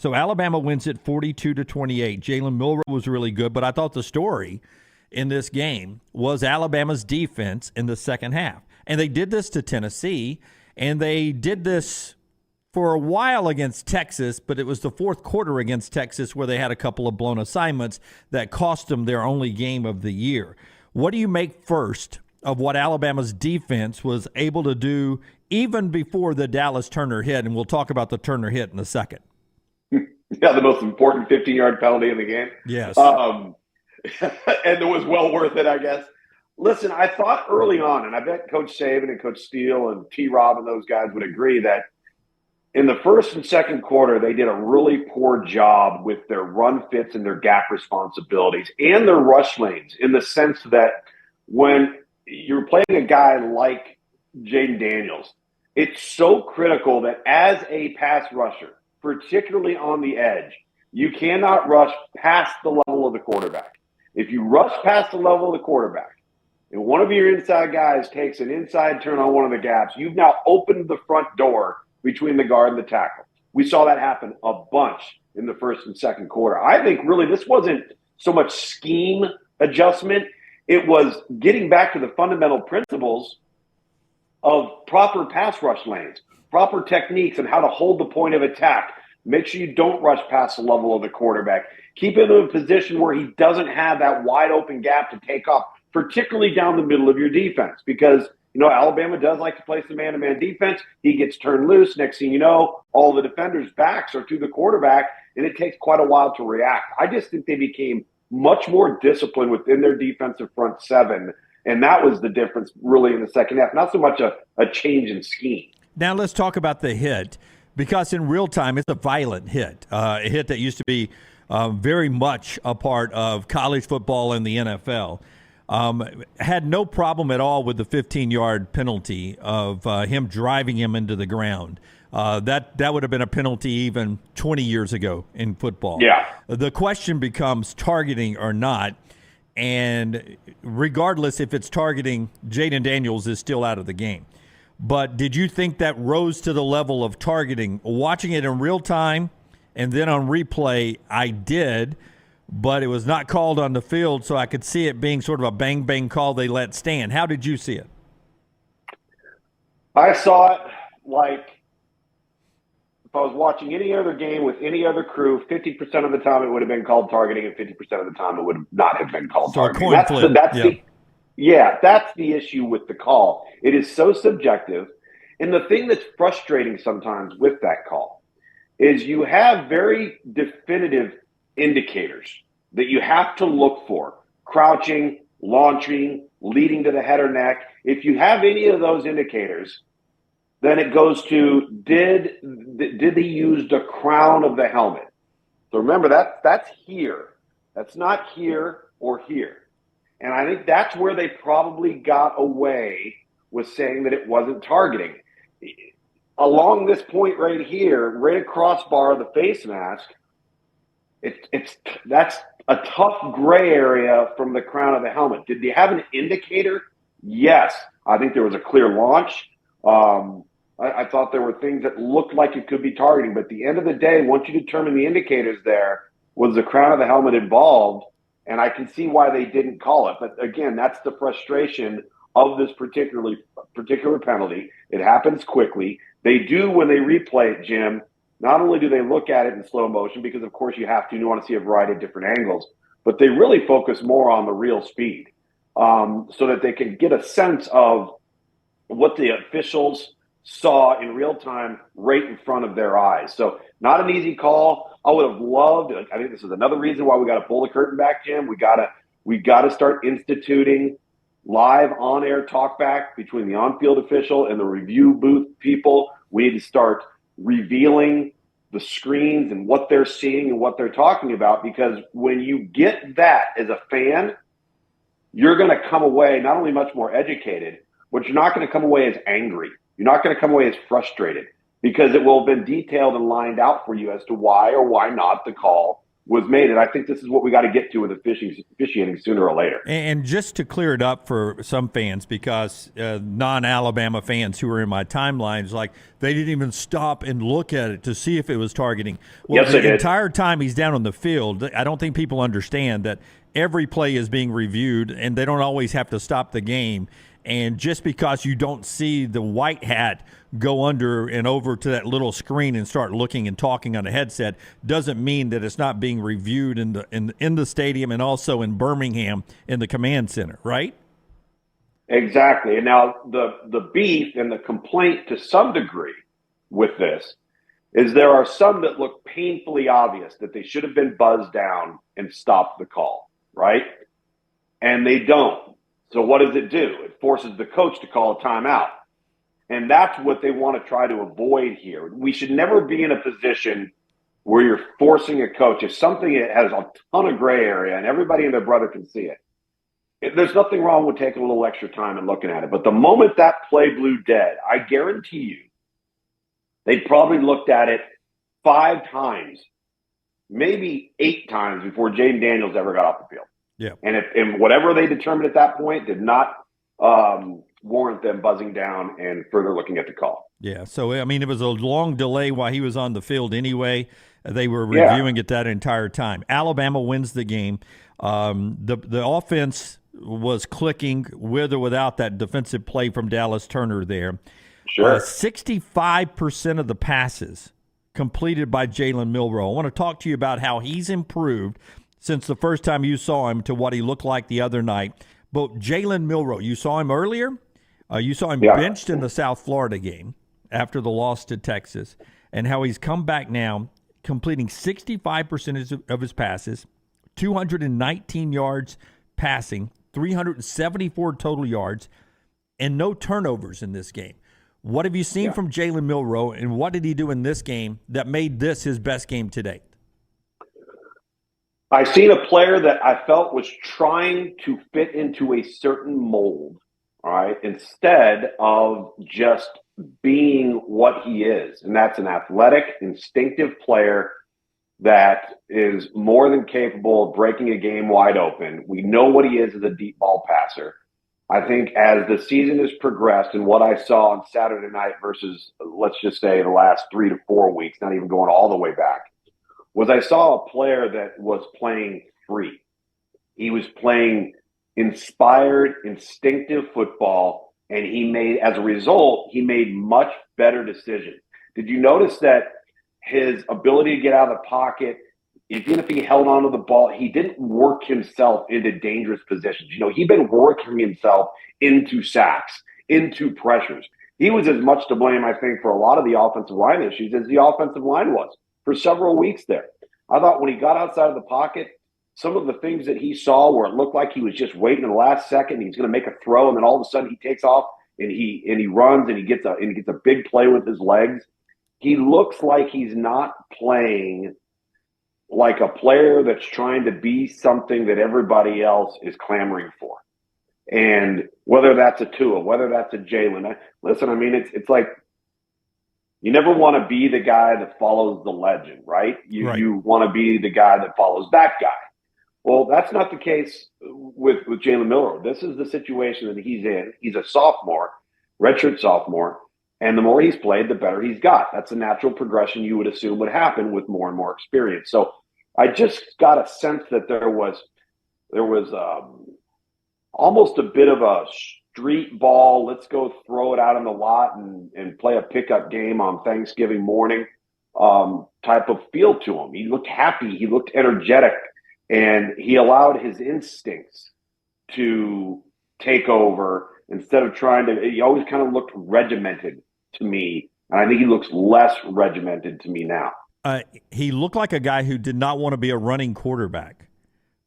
So Alabama wins it 42-28. Jalen Milroe was really good, but I thought the story in this game was Alabama's defense in the second half. And they did this to Tennessee, and they did this for a while against Texas, but it was the fourth quarter against Texas where they had a couple of blown assignments that cost them their only game of the year. What do you make first of what Alabama's defense was able to do even before the Dallas Turner hit? And we'll talk about the Turner hit in a second. Yeah, the most important 15-yard penalty in the game. Yes. And it was well worth it, I guess. Listen, I thought early on, and I bet Coach Saban and Coach Steele and T-Rob and those guys would agree that in the first and second quarter, they did a really poor job with their run fits and their gap responsibilities and their rush lanes, in the sense that when you're playing a guy like Jaden Daniels, it's so critical that as a pass rusher, particularly on the edge, you cannot rush past the level of the quarterback. If you rush past the level of the quarterback and one of your inside guys takes an inside turn on one of the gaps, you've now opened the front door between the guard and the tackle. We saw that happen a bunch in the first and second quarter. I think really this wasn't so much scheme adjustment. It was getting back to the fundamental principles of proper pass rush lanes, proper techniques, and how to hold the point of attack. Make sure you don't rush past the level of the quarterback. Keep him in a position where he doesn't have that wide open gap to take off, particularly down the middle of your defense, because Alabama does like to play some man-to-man defense. He gets turned loose. Next thing you know, all the defenders' backs are to the quarterback, and it takes quite a while to react. I just think they became much more disciplined within their defensive front seven, and that was the difference really in the second half, not so much a change in scheme. Now let's talk about the hit, because in real time it's a violent hit, a hit that used to be very much a part of college football and the NFL. Had no problem at all with the 15-yard penalty of him driving him into the ground. That would have been a penalty even 20 years ago in football. Yeah. The question becomes targeting or not, and regardless if it's targeting, Jaden Daniels is still out of the game. But did you think that rose to the level of targeting? Watching it in real time and then on replay, I did. But it was not called on the field, so I could see it being sort of a bang-bang call they let stand. How did you see it? I saw it like if I was watching any other game with any other crew, 50% of the time it would have been called targeting, and 50% of the time it would not have been called targeting. That's the issue with the call. It is so subjective. And the thing that's frustrating sometimes with that call is you have very definitive indicators that you have to look for: crouching, launching, leading to the head or neck. If you have any of those indicators, then it goes to did they use the crown of the helmet? So remember, that's here. That's not here or here. And I think that's where they probably got away with saying that it wasn't targeting. Along this point right here, right across bar of the face mask, that's a tough gray area from the crown of the helmet. Did they have an indicator? Yes. I think there was a clear launch. I thought there were things that looked like it could be targeting. But at the end of the day, once you determine the indicators there, was the crown of the helmet involved? And I can see why they didn't call it. But again, that's the frustration of this particular penalty. It happens quickly. They do, when they replay it, Jim, not only do they look at it in slow motion, because of course you want to see a variety of different angles, but they really focus more on the real speed so that they can get a sense of what the officials saw in real time right in front of their eyes. So not an easy call. I would have loved, I think this is another reason why we got to pull the curtain back, Jim. We got to start instituting live on-air talkback between the on-field official and the review booth people. We need to start revealing the screens and what they're seeing and what they're talking about, because when you get that as a fan, you're going to come away not only much more educated, but you're not going to come away as angry. You're not going to come away as frustrated, because it will have been detailed and lined out for you as to why or why not the call was made. And I think this is what we got to get to with officiating sooner or later. And just to clear it up for some fans, because non-Alabama fans who are in my timelines, like they didn't even stop and look at it to see if it was targeting. Well, yes, the entire time he's down on the field, I don't think people understand that every play is being reviewed, and they don't always have to stop the game. And just because you don't see the white hat go under and over to that little screen and start looking and talking on a headset doesn't mean that it's not being reviewed in the stadium and also in Birmingham in the command center, right? Exactly. And now the beef and the complaint to some degree with this is there are some that look painfully obvious that they should have been buzzed down and stopped the call, right? And they don't. So what does it do? It forces the coach to call a timeout. And that's what they want to try to avoid here. We should never be in a position where you're forcing a coach. If something has a ton of gray area and everybody and their brother can see it, there's nothing wrong with taking a little extra time and looking at it. But the moment that play blew dead, I guarantee you, they probably looked at it 5 times, maybe 8 times before Jaden Daniels ever got off the field. Yeah. And whatever they determined at that point did not warrant them buzzing down and further looking at the call. Yeah. So, I mean, it was a long delay while he was on the field anyway. They were reviewing it that entire time. Alabama wins the game. The offense was clicking with or without that defensive play from Dallas Turner there. Sure. 65% of the passes completed by Jalen Milroe. I want to talk to you about how he's improved since the first time you saw him to what he looked like the other night. But Jalen Milroe, you saw him earlier. You saw him benched in the South Florida game after the loss to Texas, and how he's come back now, completing 65% of his passes, 219 yards passing, 374 total yards, and no turnovers in this game. What have you seen from Jalen Milroe, and what did he do in this game that made this his best game to date? I've seen a player that I felt was trying to fit into a certain mold, all right, instead of just being what he is. And that's an athletic, instinctive player that is more than capable of breaking a game wide open. We know what he is as a deep ball passer. I think as the season has progressed and what I saw on Saturday night versus, let's just say, the last 3 to 4 weeks, not even going all the way back, was I saw a player that was playing free. He was playing inspired, instinctive football, and as a result, he made much better decisions. Did you notice that his ability to get out of the pocket, even if he held onto the ball, he didn't work himself into dangerous positions. He'd been working himself into sacks, into pressures. He was as much to blame, I think, for a lot of the offensive line issues as the offensive line was for several weeks there. I thought when he got outside of the pocket, some of the things that he saw where it looked like he was just waiting in the last second, he's going to make a throw, and then all of a sudden he takes off and he runs and he gets a big play with his legs. He looks like he's not playing like a player that's trying to be something that everybody else is clamoring for. And whether that's a Tua, whether that's a Jalen, listen, I mean, it's like, you never want to be the guy that follows the legend, right? You want to be the guy that follows that guy. Well, that's not the case with Jalen Milroe. This is the situation that he's in. He's a sophomore, redshirt sophomore, and the more he's played, the better he's got. That's a natural progression you would assume would happen with more and more experience. So I just got a sense that there was almost a bit of a street ball, let's go throw it out in the lot and play a pickup game on Thanksgiving morning type of feel to him. He looked happy. He looked energetic. And he allowed his instincts to take over instead of he always kind of looked regimented to me. And I think he looks less regimented to me now. He looked like a guy who did not want to be a running quarterback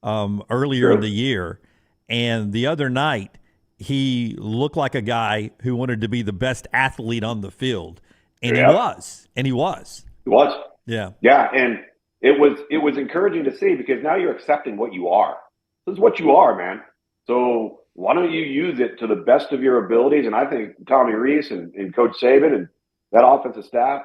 earlier in the year. And the other night, he looked like a guy who wanted to be the best athlete on the field. And he was. And he was. He was. Yeah. Yeah. And it was encouraging to see because now you're accepting what you are. This is what you are, man. So why don't you use it to the best of your abilities? And I think Tommy Rees and Coach Saban that offensive staff,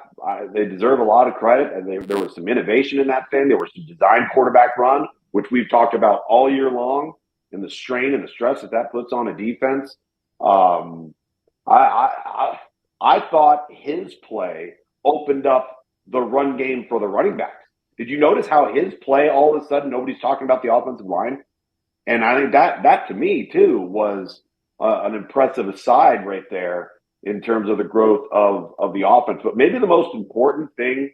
they deserve a lot of credit. And there was some innovation in that thing. There was some design quarterback run, which we've talked about all year long, and the strain and the stress that puts on a defense. I thought his play opened up the run game for the running backs. Did you notice how his play, all of a sudden, nobody's talking about the offensive line? And I think that to me, too, was an impressive aside right there in terms of the growth of the offense. But maybe the most important thing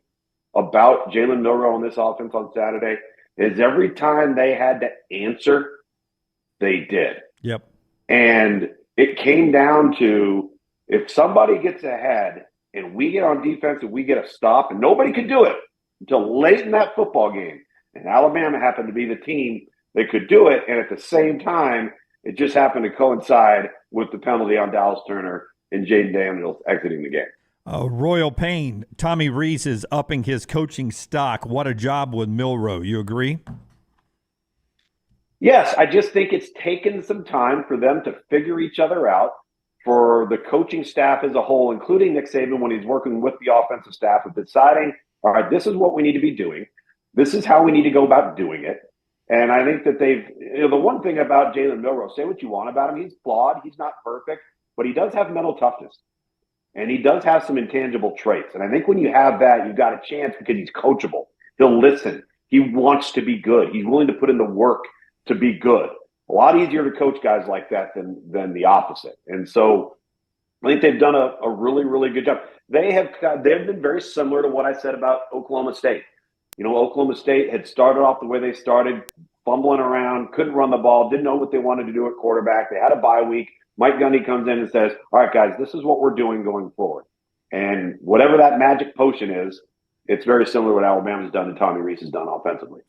about Jalen Milroe on this offense on Saturday is every time they had to answer, they did. Yep. And it came down to, if somebody gets ahead and we get on defense and we get a stop, and nobody could do it until late in that football game, and Alabama happened to be the team that could do it, and at the same time, it just happened to coincide with the penalty on Dallas Turner and Jaden Daniels exiting the game. Royal Pain, Tommy Rees is upping his coaching stock. What a job with Milroe. You agree? Yes, I just think it's taken some time for them to figure each other out, for the coaching staff as a whole, including Nick Saban when he's working with the offensive staff, of deciding, all right, this is what we need to be doing. This is how we need to go about doing it. And I think that the one thing about Jalen Milroe, say what you want about him, he's flawed, he's not perfect, but he does have mental toughness. And he does have some intangible traits. And I think when you have that, you've got a chance because he's coachable. He'll listen. He wants to be good. He's willing to put in the work to be good. A lot easier to coach guys like that than the opposite. And so I think they've done a really, really good job. They've been very similar to what I said about Oklahoma State. Oklahoma State had started off the way they started, fumbling around, couldn't run the ball, didn't know what they wanted to do at quarterback. They had a bye week. Mike Gundy comes in and says, all right, guys, this is what we're doing going forward. And whatever that magic potion is, it's very similar to what Alabama's done and Tommy Rees has done offensively.